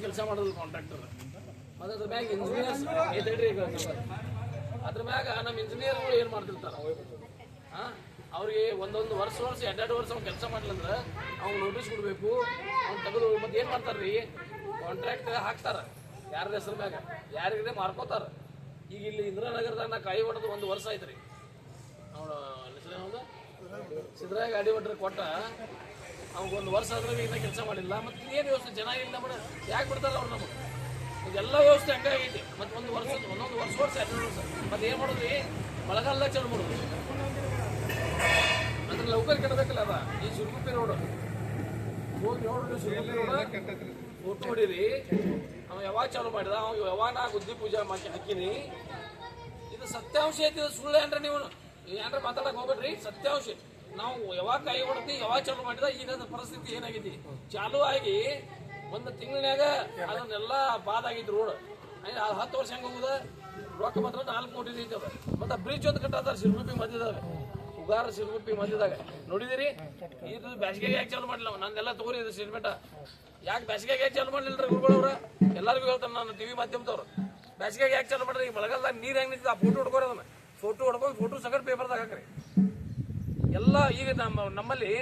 ಕೆಲಸ ಮಾಡೋದು ಕಾಂಟ್ರಾಕ್ಟರ್. ಮತ್ತು ಅದ್ರ ಮ್ಯಾಗ ಇಂಜಿನಿಯರ್ಸ್ ಅದ್ರ ಮ್ಯಾಗ ನಮ್ಮ ಇಂಜಿನಿಯರ್ಗಳು ಏನು ಮಾಡ್ತಿರ್ತಾರೆ, ಅವ್ರಿಗೆ ಒಂದೊಂದು ವರ್ಷ ಎರಡು ವರ್ಷ ಅವ್ನು ಕೆಲಸ ಮಾಡ್ಲಂದ್ರೆ ಅವ್ನು ನೋಟಿಸ್ ಕೊಡಬೇಕು, ಅವ್ನು ತೆಗೆದು ಮತ್ತೆ ಏನು ಮಾಡ್ತಾರೆ ರೀ, ಕಾಂಟ್ರಾಕ್ಟ್ ಹಾಕ್ತಾರೆ ಯಾರ ಹೆಸರು ಮ್ಯಾಗ, ಯಾರಿಗೇ ಮಾರ್ಕೋತಾರ. ಈಗ ಇಲ್ಲಿ ಇಂದಿರಾನಗರದಾಗ ನಾ ಕಾಯಿ ಹೊಡೆದು 1 ವರ್ಷ ಆಯ್ತು ರೀ. ಅವನು ಹೆಸರೇನದು ಸಿದ್ದರಾಯ ಗಾಡಿ ಹೊಡ್ರೆ ಕೊಟ್ಟ ಅವ್ಗೆ 1 ವರ್ಷ ಆದ್ರೆ ಇನ್ನೂ ಕೆಲಸ ಮಾಡಿಲ್ಲ. ಮತ್ತು ಏನು ವ್ಯವಸ್ಥೆ ಚೆನ್ನಾಗಿಲ್ಲ ನಮ್ಮನ್ನ ಯಾಕೆ ಬಿಡ್ತಾರ ಅವ್ರು ನಮಗೆ? ಇದೆಲ್ಲ ವ್ಯವಸ್ಥೆ ಹಂಗಾಗೈತಿ. ಮತ್ತು ಒಂದೊಂದು ವರ್ಷ 2 ವರ್ಷ ಮತ್ತೆ ಏನು ಮಾಡೋದ್ರಿ, ಮಳೆಗಾಲದಾಗ ಚಾಲು ಮಾಡೋದು ಅಂದ್ರೆ ಲೌಕರ್ ಕೆಡಬೇಕಲ್ಲ. ಅದ ಈ ಸುರ್ಗುಪ್ಪಿ ರೋಡ್ ಹೋಗಿ ನೋಡ್ರಿ, ಸುರ್ಗುಪ್ಪಿ ರೋಡ್ ಫೋಟೋ ಹೊಡೀರಿ. ಅವ ಯಾವಾಗ ಚಾಲು ಮಾಡಿದ, ಅವ ಯಾವಾಗ ನಾ ಗುದ್ದಿ ಪೂಜೆ ಮಾಡಿ ಹಾಕಿನಿ. ಇದು ಸತ್ಯಾಂಶ ಐತಿ, ಸುಳ್ಳು ಏನ್ರ ನೀವು ಏನ್ರ ಮಾತಾಡಕ್ ಹೋಗ್ಬೇಡ್ರಿ. ಸತ್ಯಾಂಶ ನಾವು ಯಾವಾಗ ಕೈ ಹೊಡ್ತಿ, ಯಾವಾಗ ಚಾಲು ಮಾಡಿದ, ಈಗ ಪರಿಸ್ಥಿತಿ ಏನಾಗೈತಿ, ಚಾಲು ಆಗಿ 1 ತಿಂಗಳಿನಾಗ ಅದನ್ನೆಲ್ಲ ಬಾದಾಗೈತಿ ರೋಡ್. 10 ವರ್ಷ ಹೆಂಗೆ ಹೋಗುದ, ರೊಕ್ಕ ಮಾತ್ರ 4 ಕೋಟಿ ಐತದ. ಮತ್ತು ಬ್ರಿಡ್ಜ್ ಒಂದು ಕಟ್ಟಾರ ಸಿರುಗುಪ್ಪಿ ಮಧ್ಯದಾಗ, ಉಗಾರ ಸಿರುಗುಪ್ಪಿ ಮಧ್ಯದಾಗ ನೋಡಿದಿರಿ. ಇದು ಬ್ಯಾಸಿಗೆಗೆ ಯಾಕೆ ಚಾಲು ಮಾಡಲಿಲ್ಲ, ನಂದೆಲ್ಲ ತಗೋರಿ ಇದು ಸ್ಟೇಟ್ಮೆಂಟ. ಯಾಕೆ ಬ್ಯಾಸಿಗೆಗೆ ಯಾಕೆ ಚಾಲು ಮಾಡಲಿಲ್ಲ ರೀ ಗುರುಗಳವ್ರ? ಎಲ್ಲರಿಗೂ ಹೇಳ್ತಾನೆ ನಾನು, ಟಿವಿ ಮಾಧ್ಯಮದವ್ರು. ಬ್ಯಾಸಿಗೆಗೆ ಯಾಕೆ ಚಾಲು ಮಾಡ್ರಿ? ಈ ಮಳೆಗಾಲದಾಗ ನೀರು ಹೆಂಗೆ ನಿಂತಿದೆ, ಆ ಫೋಟೋ ಹೊಡ್ಕೋರಿ, ಅದನ್ನ ಫೋಟೋ ಹೊಡ್ಕೊಂಡು ಫೋಟೋ ಸಗಟ್ ಪೇಪರ್ದಾಗ ಹಾಕ್ರಿ ಎಲ್ಲ. ಈಗ ನಮ್ಮಲ್ಲಿ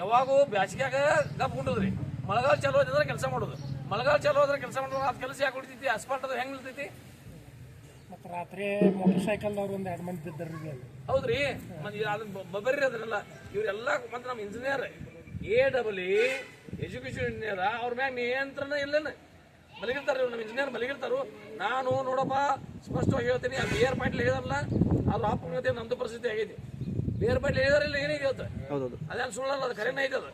ಯಾವಾಗೂ ಬ್ಯಾಸಿಗ್ಯಾಗ ಗಪ್ ಉಂಟದ್ರಿ, ಮಳೆಗಾಲ ಚಾಲು ಹೋದ್ರೆ ಕೆಲಸ ಮಾಡೋದು, ಮಳೆಗಾಲ ಚಾಲು ಹೋದ್ರೆ ಕೆಲಸ ಮಾಡೋದು. ಅದು ಕೆಲಸ ಯಾಕೆ ಉಳಿತೈತಿ? ಅಸ್ಫಾಲ್ಟ್ ಅದು ಹೆಂಗೆ ನಿಲ್ತೈತಿ? ಮತ್ತು ರಾತ್ರಿ ಮೋಟರ್ ಸೈಕಲ್ದವ್ರು 1-2 ಮಂದಿ ಬಿದ್ದರ್ರಿ. ಹೌದ್ರಿ, ಮತ್ತೆ ಅದನ್ನ ಬರ್ರಿ ಅದನ್ನೆಲ್ಲ ಇವರೆಲ್ಲ. ಮತ್ತು ನಮ್ಮ ಇಂಜಿನಿಯರ್ AEE ಎಜುಕೇಶನ್ ಇಂಜಿನಿಯರ್, ಅವ್ರ ಮ್ಯಾಗ ನಿಯಂತ್ರಣ ಇಲ್ಲೇನು ಮಲಗಿರ್ತಾರೆ ನಮ್ಮ ಇಂಜಿನಿಯರ್ ಮಲಗಿರ್ತಾರು. ನಾನು ನೋಡಪ್ಪ ಸ್ಪಷ್ಟವಾಗಿ ಹೇಳ್ತೀನಿ, ಆ BR ಪಾಟೀಲ್ ಹೇಳಿದಾರಲ್ಲ, ಅದು ಆಪುತ್ತೆ ನಮ್ದು ಪರಿಸ್ಥಿತಿ ಆಗೈತಿ. BR ಪಾಟೀಲ್ ಹೇಳಿದಾರಿಲ್ಲ ಏನೈತಿ ಇವತ್ತು, ಅದೇನು ಸುಳ್ಳಲ್ಲ, ಅದು ಕರೆನೇ ಐತೆ. ಅದು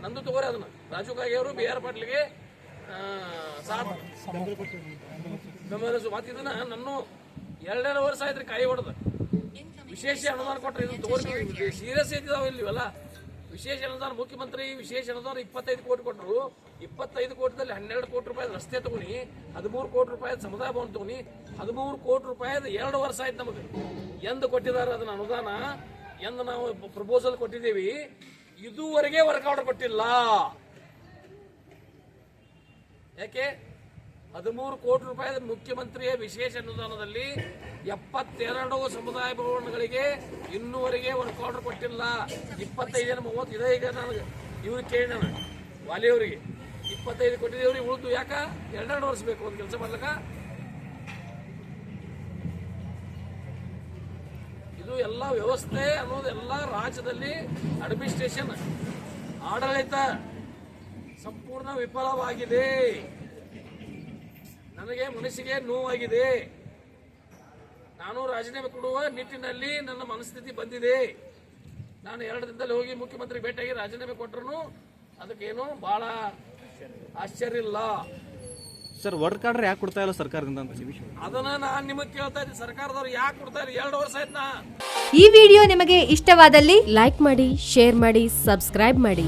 ನಂದು ತಗೋರಿ, ಅದನ್ನ ರಾಜು ಕಾಗೆ ಅವರು BR ಪಾಟೀಲ್ಗೆ ಬೆಂಬಲಿಸು. ಮತ್ತು ಇದನ್ನ ನನ್ನ 2 ವರ್ಷ ಆಯ್ತು ಕಾಯಿ ಹೊಡೆದ. ವಿಶೇಷ ಅನುದಾನ ಕೊಟ್ಟರೆ ಇದು ತಗೋರಿ, ಸೀರಿಯಸ್ ಐತಿದಾವ ಇಲ್ಲಿ ಇವೆಲ್ಲ. ವಿಶೇಷ ಅನುದಾನ ಮುಖ್ಯಮಂತ್ರಿ ವಿಶೇಷ ಅನುದಾನ 25 ಕೋಟಿ ಕೊಟ್ಟರು. 25 ಕೋಟಿದಲ್ಲಿ 12 ಕೋಟಿ ರೂಪಾಯಿ ರಸ್ತೆ ತಗೊನಿ, 13 ಕೋಟಿ ರೂಪಾಯಿ ಸಮುದಾಯ ಭವನ ತಗೊನಿ, 13 ಕೋಟಿ ರೂಪಾಯಿ 2 ವರ್ಷ ಆಯ್ತು ನಮಗೆ. ಎಂದು ಕೊಟ್ಟಿದ್ದಾರೆ ಅದನ್ನ ಅನುದಾನ, ಎಂದು ನಾವು ಪ್ರಪೋಸಲ್ ಕೊಟ್ಟಿದ್ದೀವಿ, ಇದುವರೆಗೆ ವರ್ಕ್ ಆರ್ಡರ್ ಕೊಟ್ಟಿಲ್ಲ. ಯಾಕೆ? 13 ಕೋಟಿ ರೂಪಾಯಿ ಮುಖ್ಯಮಂತ್ರಿಯ ವಿಶೇಷ ಅನುದಾನದಲ್ಲಿ 72 ಸಮುದಾಯ ಭವನಗಳಿಗೆ ಇನ್ನೂವರೆಗೆ ವರ್ಕ್ ಆರ್ಡರ್ ಕೊಟ್ಟಿಲ್ಲ. 25-30 ಇದೆ. ಈಗ ನನಗೆ ಇವ್ರಿಗೆ ಕೇಳಿ ನಾನು ವಾಲಿಯವರಿಗೆ 25 ಕೊಟ್ಟಿದ್ದೇವ್ರಿಗೆ, ಉಳಿದು ಯಾಕ 2 ವರ್ಷ ಬೇಕು ಒಂದು ಕೆಲಸ ಮಾಡ್ಲಕ್ಕ? ಇದು ಎಲ್ಲ ವ್ಯವಸ್ಥೆ ಅನ್ನೋದೆಲ್ಲ ರಾಜ್ಯದಲ್ಲಿ ಅಡ್ಮಿನಿಸ್ಟ್ರೇಷನ್ ಆಡಳಿತ ಸಂಪೂರ್ಣ ವಿಫಲವಾಗಿದೆ. ನನಗೆ ಮನಸ್ಸಿಗೆ ನೋವಾಗಿದೆ. ನಾನು ರಾಜೀನಾಮೆ ಕೊಡುವ ನಿಟ್ಟಿನಲ್ಲಿ ನನ್ನ ಮನಸ್ಥಿತಿ ಬಂದಿದೆ. ನಾನು 2 ದಿನದಲ್ಲಿ ಹೋಗಿ ಮುಖ್ಯಮಂತ್ರಿ ಭೇಟಿಯಾಗಿ ರಾಜೀನಾಮೆ ಕೊಟ್ಟರು ಅದಕ್ಕೇನು ಬಹಳ ಆಶ್ಚರ್ಯ ಇಲ್ಲ. ಸರ್, ವರ್ಕ್ ಆರ್ಡರ್ ಯಾಕೆ ಕೊಡ್ತಾ ಇಲ್ಲ ಸರ್ಕಾರದಿಂದ ಅಂತ ಅದನ್ನ ನಾನು ನಿಮಗೆ ಕೇಳ್ತಾ ಇದ್ದೀನಿ. ಸರ್ಕಾರದವ್ರು ಯಾಕೆ ಕೊಡ್ತಾ ಇಲ್ಲ? 2 ವರ್ಷ ಆಯ್ತು. ಈ ವಿಡಿಯೋ ನಿಮಗೆ ಇಷ್ಟವಾದಲ್ಲಿ ಲೈಕ್ ಮಾಡಿ, ಶೇರ್ ಮಾಡಿ, ಸಬ್ಸ್ಕ್ರೈಬ್ ಮಾಡಿ.